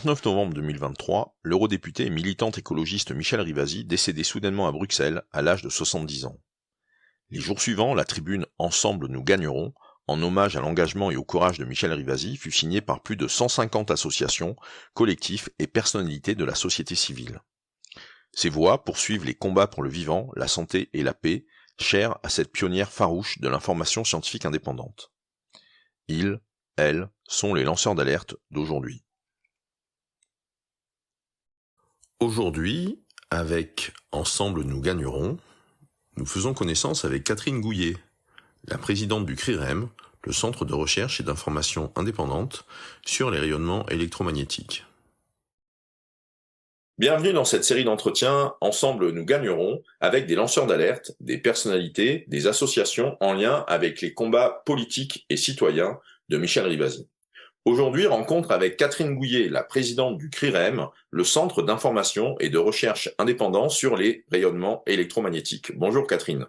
29 novembre 2023, l'eurodéputé et militante écologiste Michèle Rivasi décédait soudainement à Bruxelles à l'âge de 70 ans. Les jours suivants, la tribune « Ensemble nous gagnerons », en hommage à l'engagement et au courage de Michèle Rivasi, fut signée par plus de 150 associations, collectifs et personnalités de la société civile. Ces voix poursuivent les combats pour le vivant, la santé et la paix, chers à cette pionnière farouche de l'information scientifique indépendante. Ils, elles, sont les lanceurs d'alerte d'aujourd'hui. Aujourd'hui, avec Ensemble nous gagnerons, nous faisons connaissance avec Catherine Gouillet, la présidente du CRIREM, le Centre de recherche et d'information indépendante sur les rayonnements électromagnétiques. Bienvenue dans cette série d'entretiens Ensemble nous gagnerons avec des lanceurs d'alerte, des personnalités, des associations en lien avec les combats politiques et citoyens de Michèle Rivasi. Aujourd'hui, rencontre avec Catherine Gouillet, la présidente du CRIREM, le Centre d'information et de recherche indépendant sur les rayonnements électromagnétiques. Bonjour Catherine.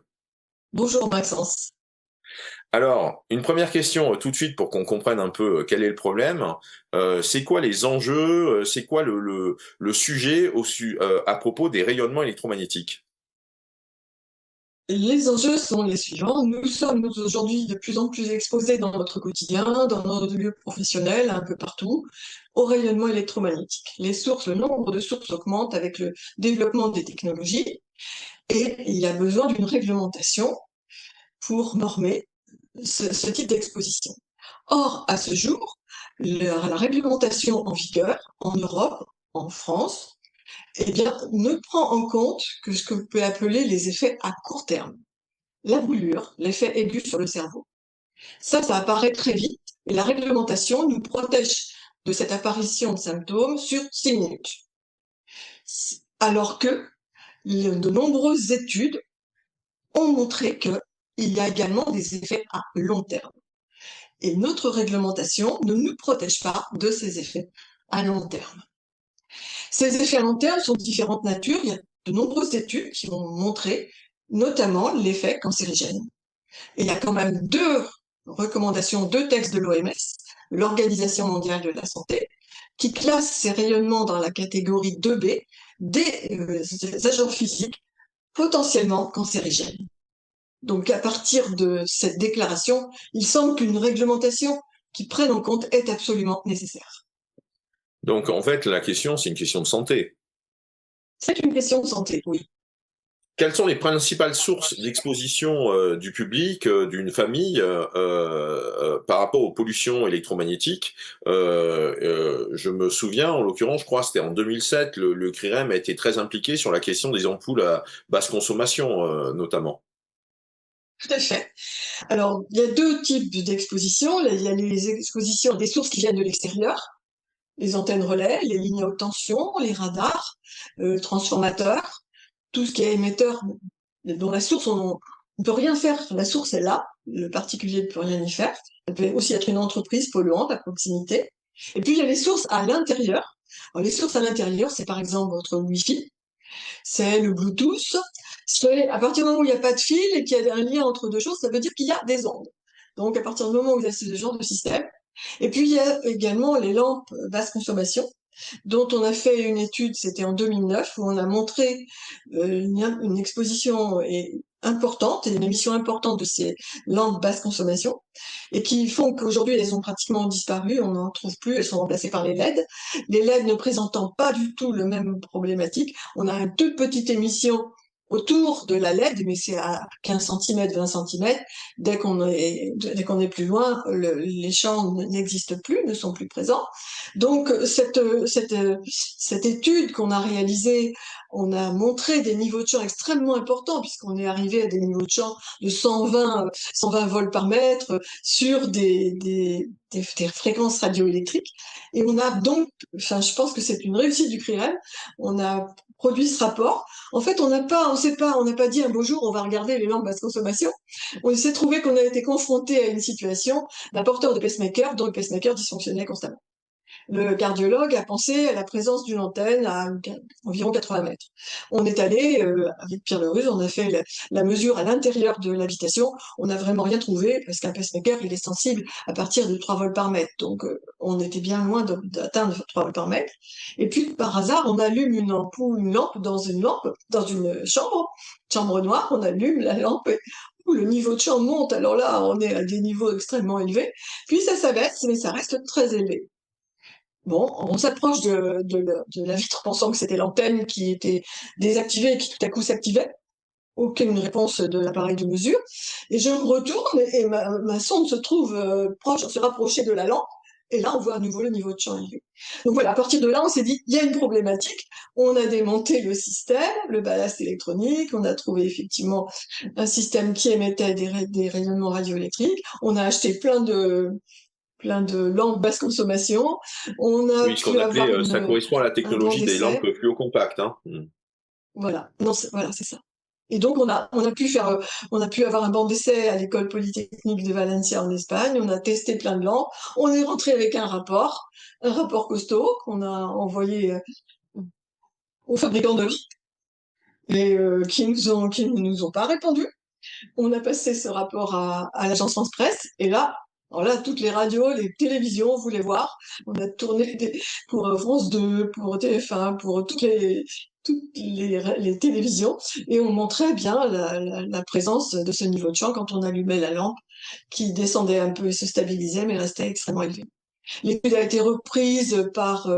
Bonjour Maxence. Alors, une première question tout de suite pour qu'on comprenne un peu quel est le problème. C'est quoi les enjeux, c'est quoi le sujet à propos des rayonnements électromagnétiques ? Les enjeux sont les suivants. Nous sommes aujourd'hui de plus en plus exposés dans notre quotidien, dans nos lieux professionnels, un peu partout, aux rayonnements électromagnétiques. Le nombre de sources augmente avec le développement des technologies et il y a besoin d'une réglementation pour normer ce type d'exposition. Or, à ce jour, la réglementation en vigueur en Europe, en France, eh bien, ne prend en compte que ce que vous pouvez appeler les effets à court terme. La brûlure, l'effet aigu sur le cerveau. Ça apparaît très vite et la réglementation nous protège de cette apparition de symptômes sur 6 minutes. Alors que de nombreuses études ont montré qu'il y a également des effets à long terme. Et notre réglementation ne nous protège pas de ces effets à long terme. Ces effets à long terme sont de différentes natures. Il y a de nombreuses études qui vont montrer notamment l'effet cancérigène. Et il y a quand même 2 recommandations, 2 textes de l'OMS, l'Organisation mondiale de la santé, qui classent ces rayonnements dans la catégorie 2B des agents physiques potentiellement cancérigènes. Donc à partir de cette déclaration, il semble qu'une réglementation qui prenne en compte est absolument nécessaire. Donc en fait, la question, c'est une question de santé. C'est une question de santé, oui. Quelles sont les principales sources d'exposition du public, d'une famille, par rapport aux pollutions électromagnétiques ? Je me souviens, en l'occurrence, je crois que c'était en 2007, le CRIREM a été très impliqué sur la question des ampoules à basse consommation, notamment. Tout à fait. Alors, il y a 2 types d'expositions. Il y a les expositions des sources qui viennent de l'extérieur, les antennes relais, les lignes à haute tension, les radars, transformateurs, tout ce qui est émetteur, dont la source, on ne peut rien faire. La source est là, le particulier ne peut rien y faire. Ça peut aussi être une entreprise polluante à proximité. Et puis, il y a les sources à l'intérieur. Alors, les sources à l'intérieur, c'est par exemple votre Wi-Fi, c'est le Bluetooth. C'est à partir du moment où il n'y a pas de fil et qu'il y a un lien entre 2 choses, ça veut dire qu'il y a des ondes. Donc, à partir du moment où il y a ce genre de système. Et puis, il y a également les lampes basse consommation, dont on a fait une étude, c'était en 2009, où on a montré une exposition importante, et une émission importante de ces lampes basse consommation, et qui font qu'aujourd'hui, elles ont pratiquement disparu, on n'en trouve plus, elles sont remplacées par les LED. Les LED ne présentant pas du tout le même problématique, on a une toute petite émission autour de la LED, mais c'est à 15 cm, 20 cm. Dès qu'on est plus loin, les champs n'existent plus, ne sont plus présents. Donc, cette étude qu'on a réalisée, on a montré des niveaux de champ extrêmement importants, puisqu'on est arrivé à des niveaux de champ de 120 volts par mètre sur des fréquences radioélectriques. Et on a donc, je pense que c'est une réussite du CRIREM, on a produit ce rapport. En fait, on n'a pas dit un beau jour, on va regarder les lampes basse consommation. On s'est trouvé qu'on a été confronté à une situation d'un porteur de pacemaker dont le pacemaker dysfonctionnait constamment. le cardiologue a pensé à la présence d'une antenne à environ 80 mètres. On est allé, avec Pierre Leruse, on a fait la mesure à l'intérieur de l'habitation. On n'a vraiment rien trouvé parce qu'un pacemaker, il est sensible à partir de 3 volts par mètre. Donc, on était bien loin d'atteindre 3 volts par mètre. Et puis, par hasard, on allume une lampe dans une chambre noire, on allume la lampe et le niveau de champ monte. Alors là, on est à des niveaux extrêmement élevés. Puis ça s'abaisse, mais ça reste très élevé. Bon, on s'approche de la vitre pensant que c'était l'antenne qui était désactivée et qui tout à coup s'activait. Aucune réponse de l'appareil de mesure. Et je me retourne et ma sonde se trouve se rapprocher de la lampe. Et là, on voit à nouveau le niveau de champ élevé. Donc voilà, à partir de là, on s'est dit, il y a une problématique. On a démonté le système, le ballast électronique. On a trouvé effectivement un système qui émettait des rayonnements radioélectriques. On a acheté plein de lampes basse consommation. On a Oui, ce qu'on pu avoir appelait, ça correspond à la un banc technologie des lampes d'essai. fluocompactes, hein. Voilà, non, voilà, c'est ça. Et donc on a pu avoir un banc d'essai à l'école polytechnique de Valencia en Espagne. On a testé plein de lampes. On est rentré avec un rapport costaud qu'on a envoyé aux fabricants de lampes et qui ne nous ont pas répondu. On a passé ce rapport à l'agence France Presse et là, alors là, toutes les radios, les télévisions voulaient voir. On a tourné pour France 2, pour TF1, pour les télévisions et on montrait bien la présence de ce niveau de champ quand on allumait la lampe qui descendait un peu et se stabilisait mais restait extrêmement élevé. L'étude a été reprise par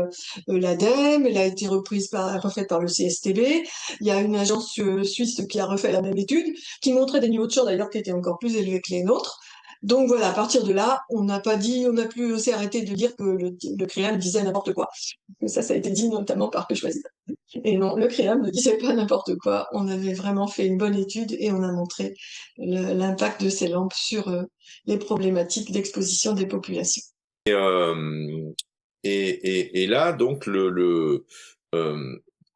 l'ADEME, elle a été refaite par le CSTB. Il y a une agence suisse qui a refait la même étude, qui montrait des niveaux de champ d'ailleurs qui étaient encore plus élevés que les nôtres. Donc voilà, à partir de là, on n'a plus aussi arrêté de dire que le CREAM disait n'importe quoi. Ça a été dit notamment par Que Choisir. Et non, le CREAM ne disait pas n'importe quoi. On avait vraiment fait une bonne étude et on a montré l'impact de ces lampes sur les problématiques d'exposition des populations. Et là, donc,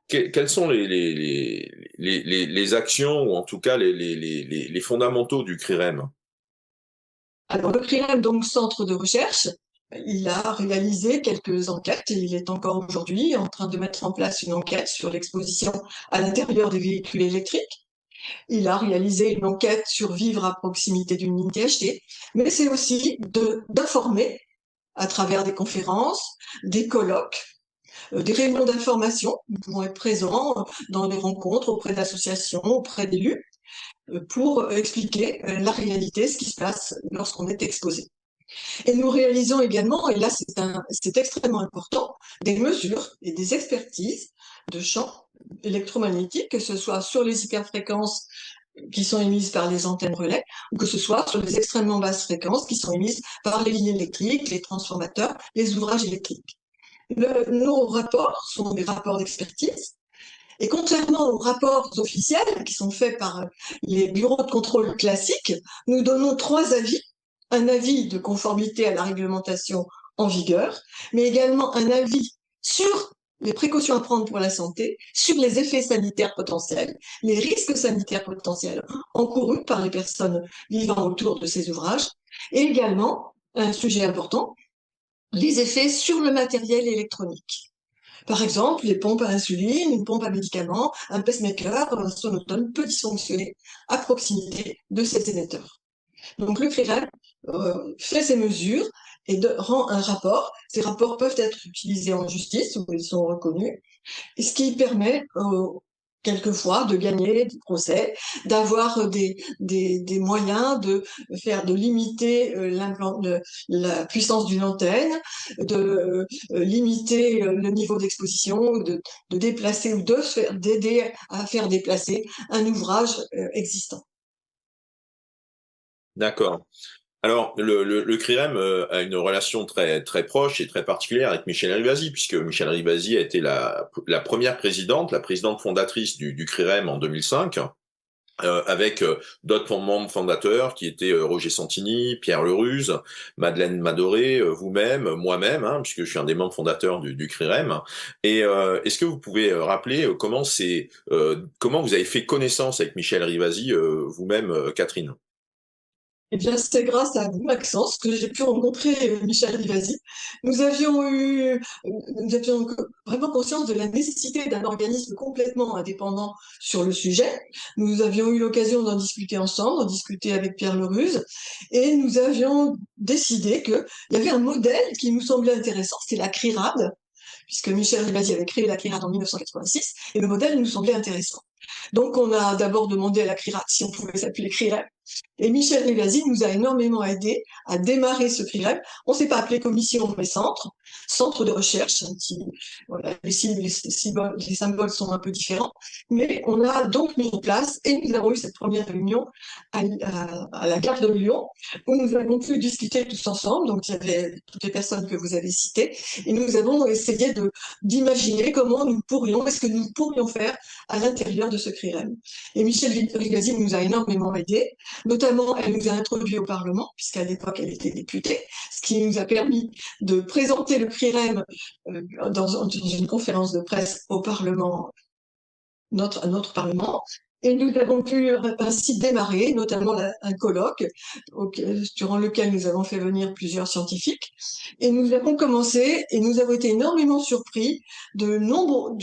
quelles sont les actions, ou en tout cas les fondamentaux du CRIREM? Alors, le CRIREM, donc centre de recherche, il a réalisé quelques enquêtes et il est encore aujourd'hui en train de mettre en place une enquête sur l'exposition à l'intérieur des véhicules électriques. Il a réalisé une enquête sur vivre à proximité d'une ligne THT, mais c'est aussi d'informer à travers des conférences, des colloques, des réunions d'information. Nous pouvons être présents dans des rencontres auprès d'associations, auprès d'élus, pour expliquer la réalité, ce qui se passe lorsqu'on est exposé. Et nous réalisons également, et là c'est extrêmement important, des mesures et des expertises de champs électromagnétiques, que ce soit sur les hyperfréquences qui sont émises par les antennes relais, ou que ce soit sur les extrêmement basses fréquences qui sont émises par les lignes électriques, les transformateurs, les ouvrages électriques. Nos rapports sont des rapports d'expertise, et contrairement aux rapports officiels qui sont faits par les bureaux de contrôle classiques, nous donnons 3 avis. Un avis de conformité à la réglementation en vigueur, mais également un avis sur les précautions à prendre pour la santé, sur les effets sanitaires potentiels, les risques sanitaires potentiels encourus par les personnes vivant autour de ces ouvrages, et également, un sujet important, les effets sur le matériel électronique. Par exemple, les pompes à insuline, une pompe à médicaments, un pacemaker, un sonotone peut dysfonctionner à proximité de ces émetteurs. Donc le CRIREM fait ces mesures et rend un rapport. Ces rapports peuvent être utilisés en justice où ils sont reconnus, et ce qui permet quelquefois de gagner des procès, d'avoir des moyens de limiter la puissance d'une antenne, de limiter le niveau d'exposition, de déplacer ou d'aider à faire déplacer un ouvrage existant. D'accord. Alors, le CRIREM a une relation très très proche et très particulière avec Michèle Rivasi, puisque Michèle Rivasi a été la première présidente, la présidente fondatrice du CRIREM en 2005, avec d'autres membres fondateurs qui étaient Roger Santini, Pierre Leruse, Madeleine Madoré, vous-même, moi-même, hein, puisque je suis un des membres fondateurs du CRIREM. Et est-ce que vous pouvez rappeler comment vous avez fait connaissance avec Michèle Rivasi, vous-même, Catherine? Eh bien, c'est grâce à vous, Maxence, que j'ai pu rencontrer Michel Rivasi. Nous avions vraiment conscience de la nécessité d'un organisme complètement indépendant sur le sujet. Nous avions eu l'occasion d'en discuter ensemble, d'en discuter avec Pierre Leruse, et nous avions décidé qu'il y avait un modèle qui nous semblait intéressant, c'est la CRIRAD, puisque Michel Rivasi avait créé la CRIRAD en 1986, et le modèle nous semblait intéressant. Donc, on a d'abord demandé à la CRIRAD si on pouvait s'appeler CRIREM. Et Michel Rivasi nous a énormément aidé à démarrer ce CRIREM. On ne s'est pas appelé commission, mais centre de recherche. Voilà, les symboles sont un peu différents. Mais on a donc mis en place, et nous avons eu cette première réunion à la gare de Lyon, où nous avons pu discuter tous ensemble. Donc, il y avait toutes les personnes que vous avez citées. Et nous avons essayé d'imaginer est-ce que nous pourrions faire à l'intérieur de ce CRIREM. Et Michel Rivasi nous a énormément aidés. Notamment, elle nous a introduits au Parlement, puisqu'à l'époque, elle était députée, ce qui nous a permis de présenter le CRIREM dans une conférence de presse au Parlement, notre Parlement. Et nous avons pu ainsi démarrer, notamment un colloque durant lequel nous avons fait venir plusieurs scientifiques. Et nous avons commencé et nous avons été énormément surpris du nombre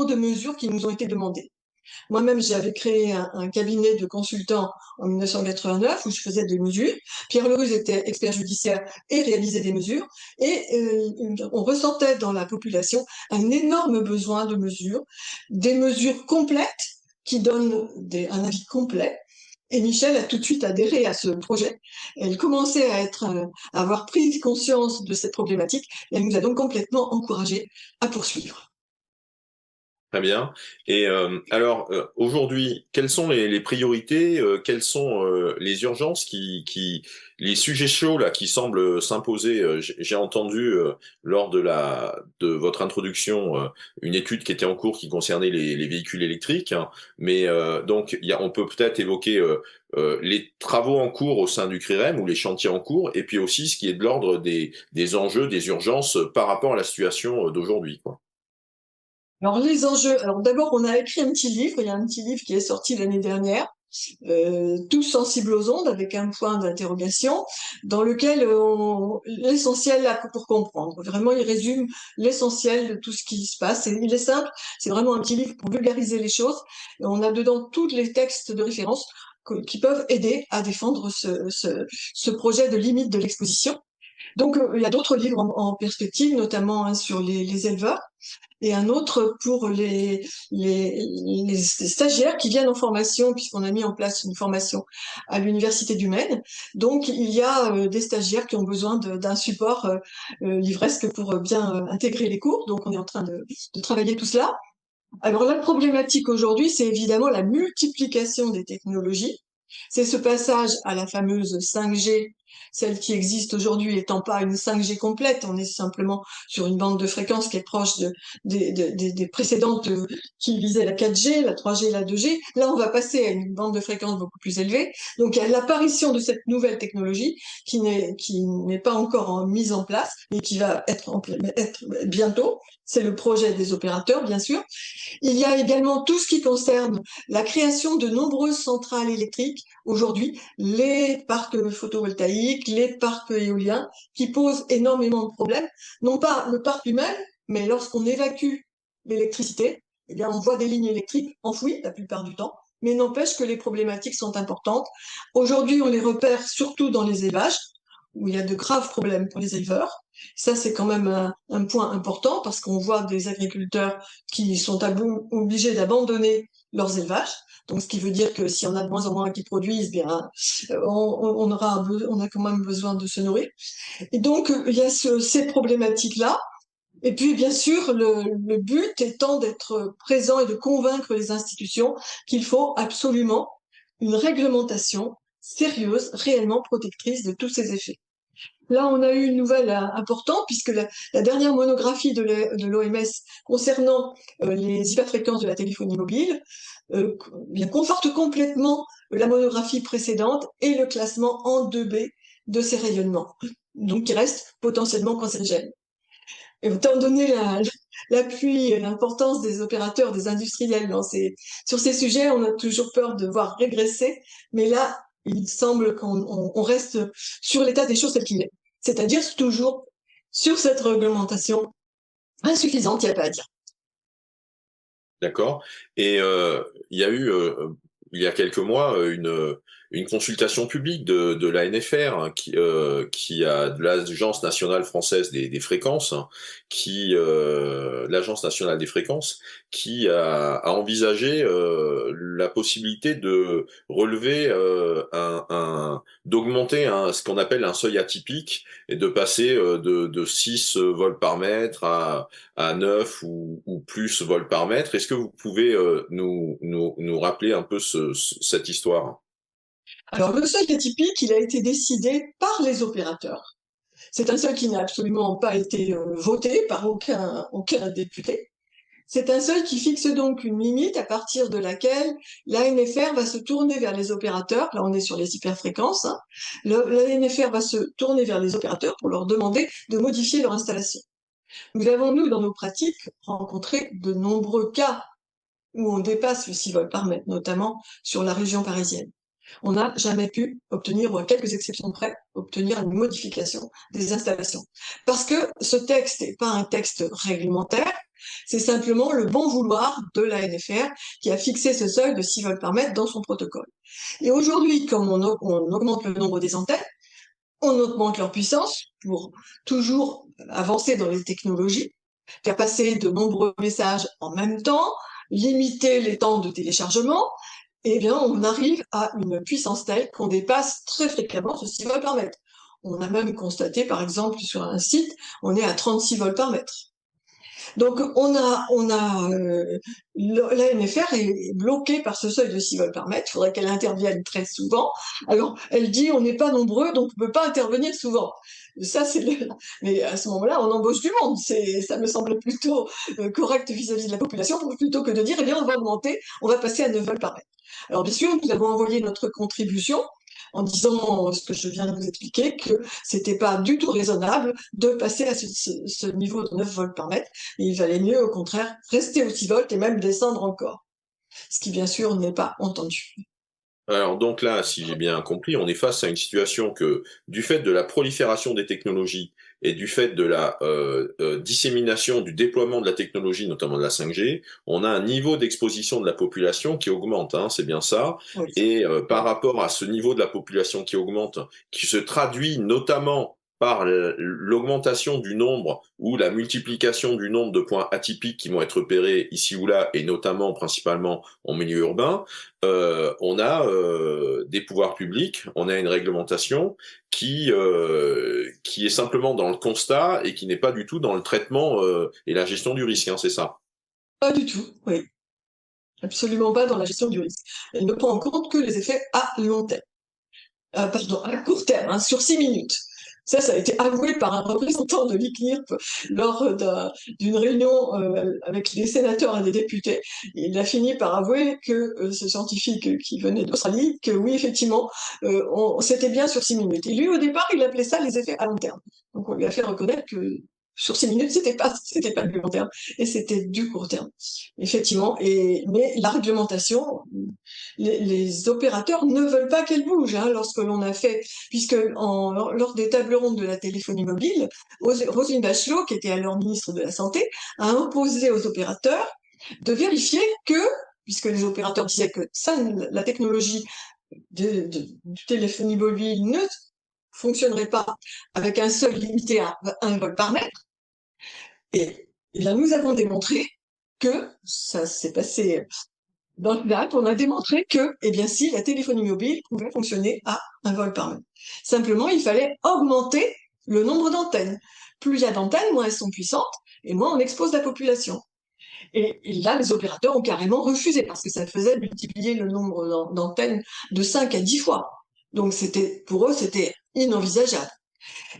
de mesures qui nous ont été demandées. Moi-même, j'avais créé un cabinet de consultants en 1989 où je faisais des mesures. Pierre Leruse était expert judiciaire et réalisait des mesures. Et on ressentait dans la population un énorme besoin de mesures, des mesures complètes qui donnent un avis complet. Et Michel a tout de suite adhéré à ce projet. Elle commençait à avoir pris conscience de cette problématique et elle nous a donc complètement encouragés à poursuivre. Très bien. Et alors, aujourd'hui, quelles sont les priorités, quelles sont les urgences les sujets chauds là qui semblent s'imposer. J'ai entendu lors de votre introduction une étude qui était en cours qui concernait les véhicules électriques, hein, mais donc on peut peut-être évoquer les travaux en cours au sein du CRIREM ou les chantiers en cours, et puis aussi ce qui est de l'ordre des enjeux, des urgences par rapport à la situation d'aujourd'hui, quoi. Alors les enjeux, alors d'abord on a écrit un petit livre, il y a un petit livre qui est sorti l'année dernière, Tous sensibles aux ondes, avec un point d'interrogation, dans lequel l'essentiel pour comprendre. Vraiment, il résume l'essentiel de tout ce qui se passe. Il est simple, c'est vraiment un petit livre pour vulgariser les choses. Et on a dedans tous les textes de référence qui peuvent aider à défendre ce projet de limite de l'exposition. Donc, il y a d'autres livres en perspective, notamment sur les éleveurs, et un autre pour les stagiaires qui viennent en formation, puisqu'on a mis en place une formation à l'Université du Maine. Donc, il y a des stagiaires qui ont besoin d'un support livresque pour bien intégrer les cours. Donc, on est en train de travailler tout cela. Alors, la problématique aujourd'hui, c'est évidemment la multiplication des technologies. C'est ce passage à la fameuse 5G, celle qui existe aujourd'hui étant pas une 5G complète, on est simplement sur une bande de fréquence qui est proche des précédentes qui visaient la 4G, la 3G, la 2G. Là, on va passer à une bande de fréquence beaucoup plus élevée. Donc, il y a l'apparition de cette nouvelle technologie qui n'est pas encore mise en place, mais qui va être bientôt. C'est le projet des opérateurs, bien sûr. Il y a également tout ce qui concerne la création de nombreuses centrales électriques. Aujourd'hui, les parcs photovoltaïques, les parcs éoliens, qui posent énormément de problèmes. Non pas le parc lui-même, mais lorsqu'on évacue l'électricité, eh bien, on voit des lignes électriques enfouies la plupart du temps. Mais n'empêche que les problématiques sont importantes. Aujourd'hui, on les repère surtout dans les élevages, où il y a de graves problèmes pour les éleveurs. Ça, c'est quand même un point important parce qu'on voit des agriculteurs qui sont obligés d'abandonner leurs élevages. Donc, ce qui veut dire que s'il y en a de moins en moins qui produisent, bien, on a quand même besoin de se nourrir. Et donc, il y a ces problématiques-là. Et puis, bien sûr, le but étant d'être présent et de convaincre les institutions qu'il faut absolument une réglementation sérieuse, réellement protectrice de tous ces effets. Là, on a eu une nouvelle importante puisque la dernière monographie de l'OMS concernant les hyperfréquences de la téléphonie mobile conforte complètement la monographie précédente et le classement en 2B de ces rayonnements, donc qui restent potentiellement cancérigènes. Et étant donné l'appui et l'importance des opérateurs, des industriels sur ces sujets, on a toujours peur de voir régresser, mais là, il semble qu'on reste sur l'état des choses tel qu'il est. C'est-à-dire toujours sur cette réglementation insuffisante, il n'y a pas à dire. D'accord. Et il y a eu, il y a quelques mois, une consultation publique de l'ANFR, hein, qui a de l'Agence nationale française des fréquences, hein, l'Agence nationale des fréquences, qui a envisagé la possibilité de relever d'augmenter ce qu'on appelle un seuil atypique et de passer de 6 vols par mètre à 9 ou plus vols par mètre. Est-ce que vous pouvez nous rappeler un peu cette histoire? Alors, le seuil atypique, il a été décidé par les opérateurs. C'est un seuil qui n'a absolument pas été voté par aucun député. C'est un seuil qui fixe donc une limite à partir de laquelle l'ANFR va se tourner vers les opérateurs. Là, on est sur les hyperfréquences. Hein. L'ANFR va se tourner vers les opérateurs pour leur demander de modifier leur installation. Nous avons, nous, dans nos pratiques, rencontré de nombreux cas où on dépasse le 6 vols par mètre, notamment sur la région parisienne. On n'a jamais pu obtenir, ou à quelques exceptions près, obtenir une modification des installations. Parce que ce texte n'est pas un texte réglementaire, c'est simplement le bon vouloir de l'ANFR qui a fixé ce seuil de 6 vols par mètre dans son protocole. Et aujourd'hui, comme on augmente le nombre des antennes, on augmente leur puissance pour toujours avancer dans les technologies, faire passer de nombreux messages en même temps, limiter les temps de téléchargement, eh bien, on arrive à une puissance telle qu'on dépasse très fréquemment ce 6 volts par mètre. On a même constaté, par exemple, sur un site, on est à 36 volts par mètre. Donc, l'ANFR est bloquée par ce seuil de 6 volts par mètre. Il faudrait qu'elle intervienne très souvent. Alors, elle dit, on n'est pas nombreux, donc on ne peut pas intervenir souvent. Ça, mais à ce moment-là, on embauche du monde. Ça me semble plutôt correct vis-à-vis de la population, plutôt que de dire, eh bien, on va augmenter, on va passer à 9 volts par mètre. Alors, bien sûr, nous avons envoyé notre contribution en disant ce que je viens de vous expliquer, que c'était pas du tout raisonnable de passer à ce niveau de 9 volts par mètre. Il valait mieux, au contraire, rester aux 6 volts et même descendre encore. Ce qui, bien sûr, n'est pas entendu. Alors donc là, si j'ai bien compris, on est face à une situation que, du fait de la prolifération des technologies et du fait de la dissémination, du déploiement de la technologie, notamment de la 5G, on a un niveau d'exposition de la population qui augmente, hein, c'est bien ça. Oui. Et par rapport à ce niveau de la population qui augmente, qui se traduit notamment par l'augmentation du nombre ou la multiplication du nombre de points atypiques qui vont être repérés ici ou là, et notamment principalement en milieu urbain, on a des pouvoirs publics, on a une réglementation qui est simplement dans le constat et qui n'est pas du tout dans le traitement et la gestion du risque, hein, c'est ça? Pas du tout, oui. Absolument pas dans la gestion du risque. Elle ne prend en compte que les effets à long terme. Pardon, à court terme, hein, sur 6 minutes. Ça a été avoué par un représentant de l'ICNIRP lors d'une réunion avec les sénateurs et les députés. Il a fini par avouer que ce scientifique qui venait d'Australie, que oui, effectivement, c'était bien sur 6 minutes. Et lui, au départ, il appelait ça les effets à long terme. Donc on lui a fait reconnaître que sur 6 minutes, c'était pas du long terme, et c'était du court terme. Effectivement, mais la réglementation, les opérateurs ne veulent pas qu'elle bouge, hein, lorsque l'on a fait, puisque lors des tables rondes de la téléphonie mobile, Roselyne Bachelot, qui était alors ministre de la Santé, a imposé aux opérateurs de vérifier que, puisque les opérateurs disaient que la technologie du téléphonie mobile ne fonctionnerait pas avec un seuil limité à 1 vol par mètre, et là, nous avons démontré que ça s'est passé dans le date, on a démontré que, eh bien, si la téléphonie mobile pouvait fonctionner à 1 vol par mètre. Simplement, il fallait augmenter le nombre d'antennes. Plus il y a d'antennes, moins elles sont puissantes, et moins on expose la population. Et là, les opérateurs ont carrément refusé, parce que ça faisait multiplier le nombre d'antennes de 5 à 10 fois. Donc, pour eux, c'était inenvisageable.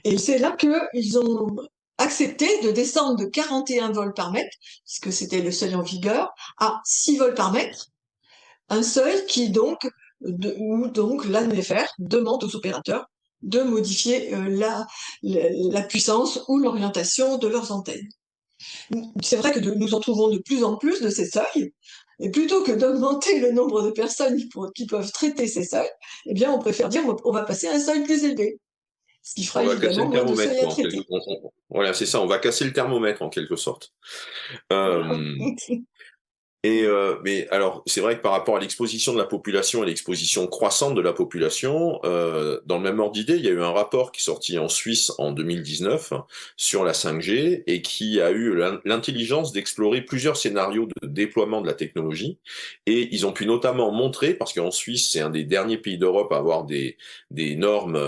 Et c'est là qu'ils ont accepté de descendre de 41 vols par mètre, puisque c'était le seuil en vigueur, à 6 vols par mètre, un seuil qui où donc l'ANFR demande aux opérateurs de modifier la puissance ou l'orientation de leurs antennes. C'est vrai que nous en trouvons de plus en plus de ces seuils, et plutôt que d'augmenter le nombre de personnes qui peuvent traiter ces seuils, eh bien, on préfère dire on va passer à un seuil plus élevé, ce qui fera On va casser évidemment le moins de thermomètre, seuils à quoi, en quelque... traiter. Voilà, c'est ça, on va casser le thermomètre en quelque sorte. Voilà. Euh, mais alors, c'est vrai que par rapport à l'exposition de la population et l'exposition croissante de la population, dans le même ordre d'idée, il y a eu un rapport qui est sorti en Suisse en 2019 sur la 5G et qui a eu l'intelligence d'explorer plusieurs scénarios de déploiement de la technologie. Et ils ont pu notamment montrer, parce qu'en Suisse, c'est un des derniers pays d'Europe à avoir des normes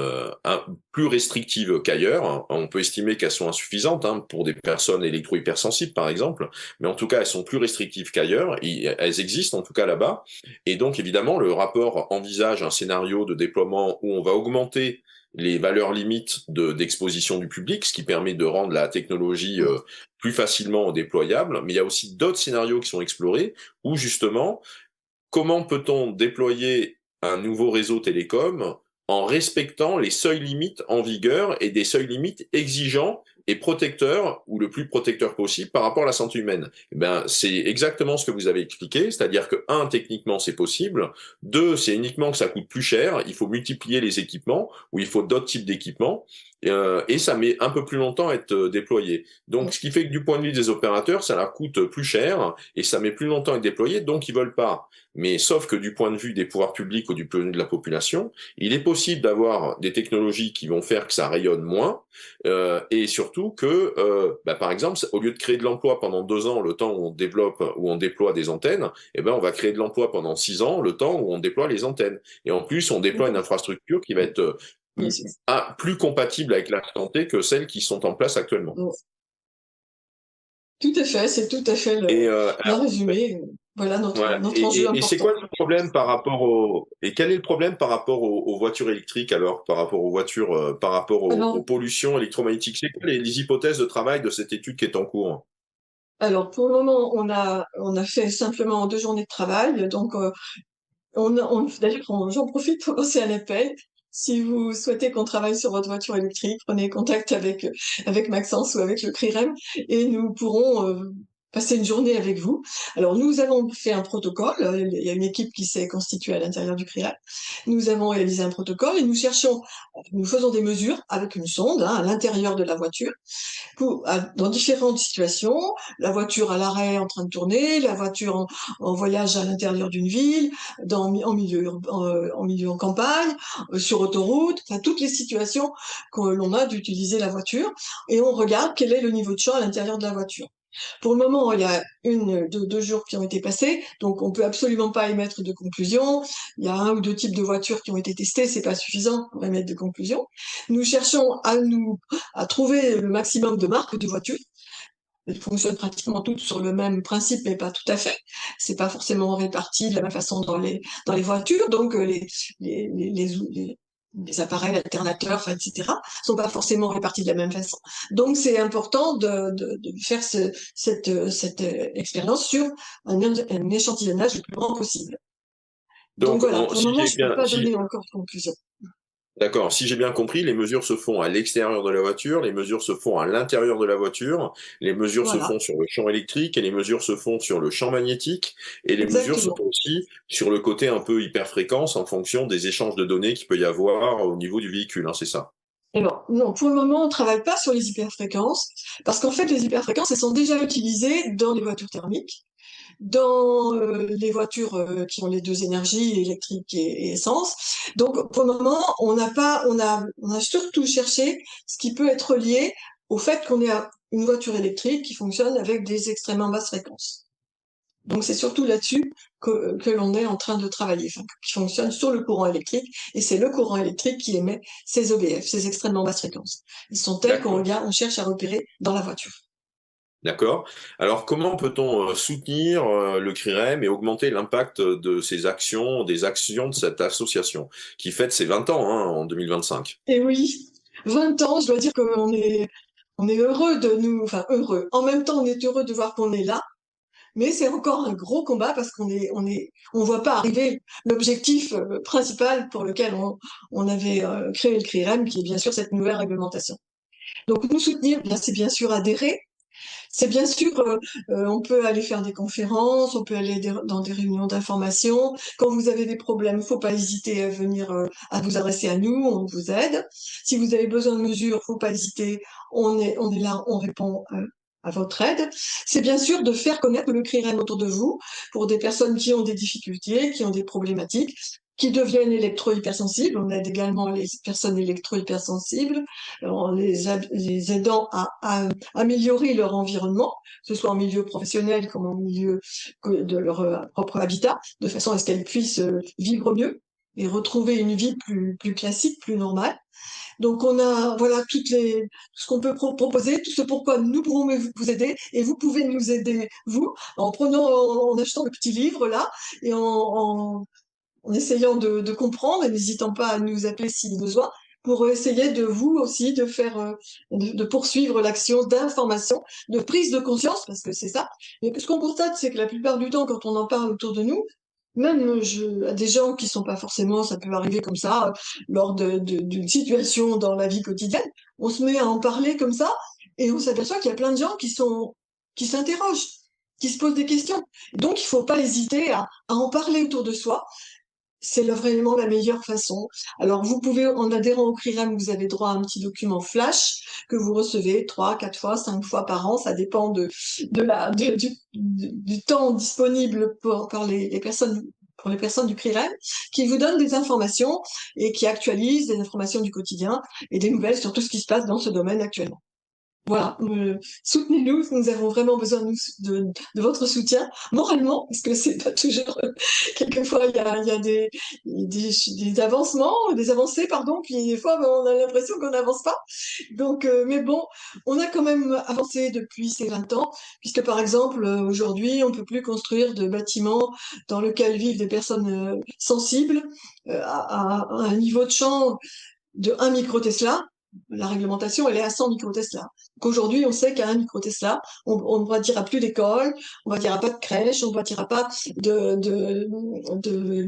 plus restrictives qu'ailleurs. On peut estimer qu'elles sont insuffisantes pour des personnes électro-hypersensibles, par exemple, mais en tout cas, elles sont plus restrictives qu'ailleurs. Elles existent en tout cas là-bas. Et donc, évidemment, le rapport envisage un scénario de déploiement où on va augmenter les valeurs limites d'exposition du public, ce qui permet de rendre la technologie plus facilement déployable. Mais il y a aussi d'autres scénarios qui sont explorés où justement, comment peut-on déployer un nouveau réseau télécom en respectant les seuils limites en vigueur et des seuils limites exigeants et protecteurs, ou le plus protecteur possible par rapport à la santé humaine. Eh ben, c'est exactement ce que vous avez expliqué, c'est-à-dire que, un, techniquement, c'est possible, deux, c'est uniquement que ça coûte plus cher, il faut multiplier les équipements, ou il faut d'autres types d'équipements, et ça met un peu plus longtemps à être déployé. Donc, ce qui fait que du point de vue des opérateurs, ça leur coûte plus cher, et ça met plus longtemps à être déployé, donc ils veulent pas. Mais sauf que du point de vue des pouvoirs publics ou du point de vue de la population, il est possible d'avoir des technologies qui vont faire que ça rayonne moins, et surtout que, par exemple, au lieu de créer de l'emploi pendant 2 ans, le temps où on développe, où on déploie des antennes, eh ben, on va créer de l'emploi pendant 6 ans, le temps où on déploie les antennes. Et en plus, on déploie une infrastructure qui va être plus compatible avec la santé que celles qui sont en place actuellement. Tout à fait, c'est tout à fait le résumé. Voilà notre enjeu important. Et c'est quoi le problème par rapport et quel est le problème par rapport aux voitures électriques alors, par rapport aux voitures, par rapport aux pollutions électromagnétiques? C'est quoi les hypothèses de travail de cette étude qui est en cours? Alors, pour le moment, on a fait simplement 2 journées de travail. Donc, d'ailleurs, j'en profite pour lancer un appel. Si vous souhaitez qu'on travaille sur votre voiture électrique, prenez contact avec Maxence ou avec le CRIREM et nous pourrons passer une journée avec vous. Alors, nous avons fait un protocole. Il y a une équipe qui s'est constituée à l'intérieur du CRIREM. Nous avons réalisé un protocole et nous faisons des mesures avec une sonde à l'intérieur de la voiture dans différentes situations, la voiture à l'arrêt en train de tourner, la voiture en voyage à l'intérieur d'une ville, en milieu en campagne, sur autoroute, enfin toutes les situations que l'on a d'utiliser la voiture, et on regarde quel est le niveau de champ à l'intérieur de la voiture. Pour le moment, il y a 2 jours qui ont été passés, donc on peut absolument pas émettre de conclusion. Il y a 1 ou 2 types de voitures qui ont été testés, c'est pas suffisant pour émettre de conclusion. Nous cherchons à trouver le maximum de marques de voitures. Elles fonctionnent pratiquement toutes sur le même principe, mais pas tout à fait. C'est pas forcément réparti de la même façon dans les voitures, donc les appareils alternateurs, enfin, etc., sont pas forcément répartis de la même façon. Donc, c'est important de faire cette expérience sur un échantillonnage le plus grand possible. Donc voilà, pour le moment, je ne peux pas donner encore de conclusion. D'accord. Si j'ai bien compris, les mesures se font à l'extérieur de la voiture, les mesures se font à l'intérieur de la voiture, les mesures se font sur le champ électrique et les mesures se font sur le champ magnétique et les mesures se font aussi sur le côté un peu hyperfréquence en fonction des échanges de données qu'il peut y avoir au niveau du véhicule, c'est ça? Alors, non, pour le moment, on ne travaille pas sur les hyperfréquences parce qu'en fait, les hyperfréquences, elles sont déjà utilisées dans les voitures thermiques, dans les voitures qui ont les 2 énergies, électrique et essence. Donc, pour le moment, on a surtout cherché ce qui peut être lié au fait qu'on ait une voiture électrique qui fonctionne avec des extrêmement basses fréquences. Donc, c'est surtout là-dessus que l'on est en train de travailler, qui fonctionne sur le courant électrique, et c'est le courant électrique qui émet ces EBF, ces extrêmement basses fréquences. Ils sont tels qu'on cherche à repérer dans la voiture. D'accord. Alors, comment peut-on soutenir le CRIREM et augmenter l'impact de ces actions, des actions de cette association qui fête ses 20 ans en 2025? Et oui, 20 ans, je dois dire qu'on est heureux heureux. En même temps, on est heureux de voir qu'on est là, mais c'est encore un gros combat parce qu'on voit pas arriver l'objectif principal pour lequel on avait créé le CRIREM, qui est bien sûr cette nouvelle réglementation. Donc, nous soutenir, c'est bien sûr adhérer. C'est bien sûr, on peut aller faire des conférences, on peut aller dans des réunions d'information. Quand vous avez des problèmes, faut pas hésiter à venir, à vous adresser à nous, on vous aide. Si vous avez besoin de mesures, faut pas hésiter, on est là, on répond, à votre aide. C'est bien sûr de faire connaître le CRIREM autour de vous pour des personnes qui ont des difficultés, qui ont des problématiques, qui deviennent électro-hypersensibles. On aide également les personnes électro-hypersensibles en les aidant à améliorer leur environnement, que ce soit en milieu professionnel comme en milieu de leur propre habitat, de façon à ce qu'elles puissent vivre mieux et retrouver une vie plus classique, plus normale. Donc on a voilà tout ce qu'on peut proposer, tout ce pourquoi nous pouvons vous aider et vous pouvez nous aider vous en achetant le petit livre là et en essayant de comprendre et n'hésitant pas à nous appeler si besoin pour essayer de vous aussi de faire de poursuivre l'action d'information, de prise de conscience parce que c'est ça. Et ce qu'on constate c'est que la plupart du temps quand on en parle autour de nous, même à des gens qui sont pas forcément, ça peut arriver comme ça, lors d'une situation dans la vie quotidienne, on se met à en parler comme ça, et on s'aperçoit qu'il y a plein de gens qui s'interrogent, qui se posent des questions. Donc, il faut pas hésiter à en parler autour de soi. C'est vraiment la meilleure façon. Alors, vous pouvez, en adhérant au CRIREM, vous avez droit à un petit document flash que vous recevez 3, 4 fois, 5 fois par an. Ça dépend du temps disponible pour les personnes pour les personnes du CRIREM, qui vous donne des informations et qui actualise des informations du quotidien et des nouvelles sur tout ce qui se passe dans ce domaine actuellement. Voilà, soutenez-nous, nous avons vraiment besoin de votre soutien moralement, parce que c'est pas toujours. Quelquefois, il y a des avancements, des avancées, pardon, puis des fois, on a l'impression qu'on n'avance pas. Donc, mais bon, on a quand même avancé depuis ces 20 ans, puisque par exemple, aujourd'hui, on peut plus construire de bâtiments dans lequel vivent des personnes sensibles à un niveau de champ de 1 microtesla. La réglementation, elle est à 100 microtesla. Donc aujourd'hui, on sait qu'à 1 microtesla, on ne bâtira plus d'école, on ne bâtira pas de crèche, on ne bâtira pas de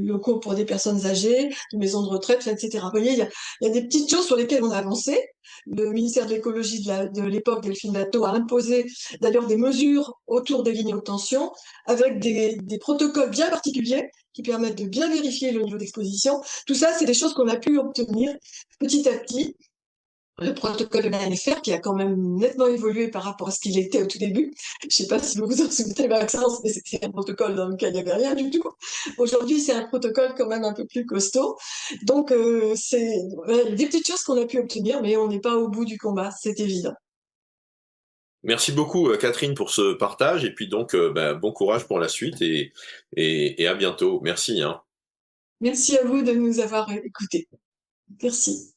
locaux pour des personnes âgées, de maisons de retraite, etc. Vous voyez, il y a des petites choses sur lesquelles on a avancé. Le ministère de l'écologie de l'époque, Delphine Batho, a imposé d'ailleurs des mesures autour des lignes haute tension avec des protocoles bien particuliers qui permettent de bien vérifier le niveau d'exposition. Tout ça, c'est des choses qu'on a pu obtenir petit à petit. Le protocole de l'ANFR qui a quand même nettement évolué par rapport à ce qu'il était au tout début. Je ne sais pas si vous vous en souvenez, Maxence, mais c'était un protocole dans lequel il n'y avait rien du tout. Aujourd'hui, c'est un protocole quand même un peu plus costaud. Donc, c'est des petites choses qu'on a pu obtenir, mais on n'est pas au bout du combat, c'est évident. Merci beaucoup, Catherine, pour ce partage. Et puis donc, bon courage pour la suite et à bientôt. Merci, hein. Merci à vous de nous avoir écoutés. Merci.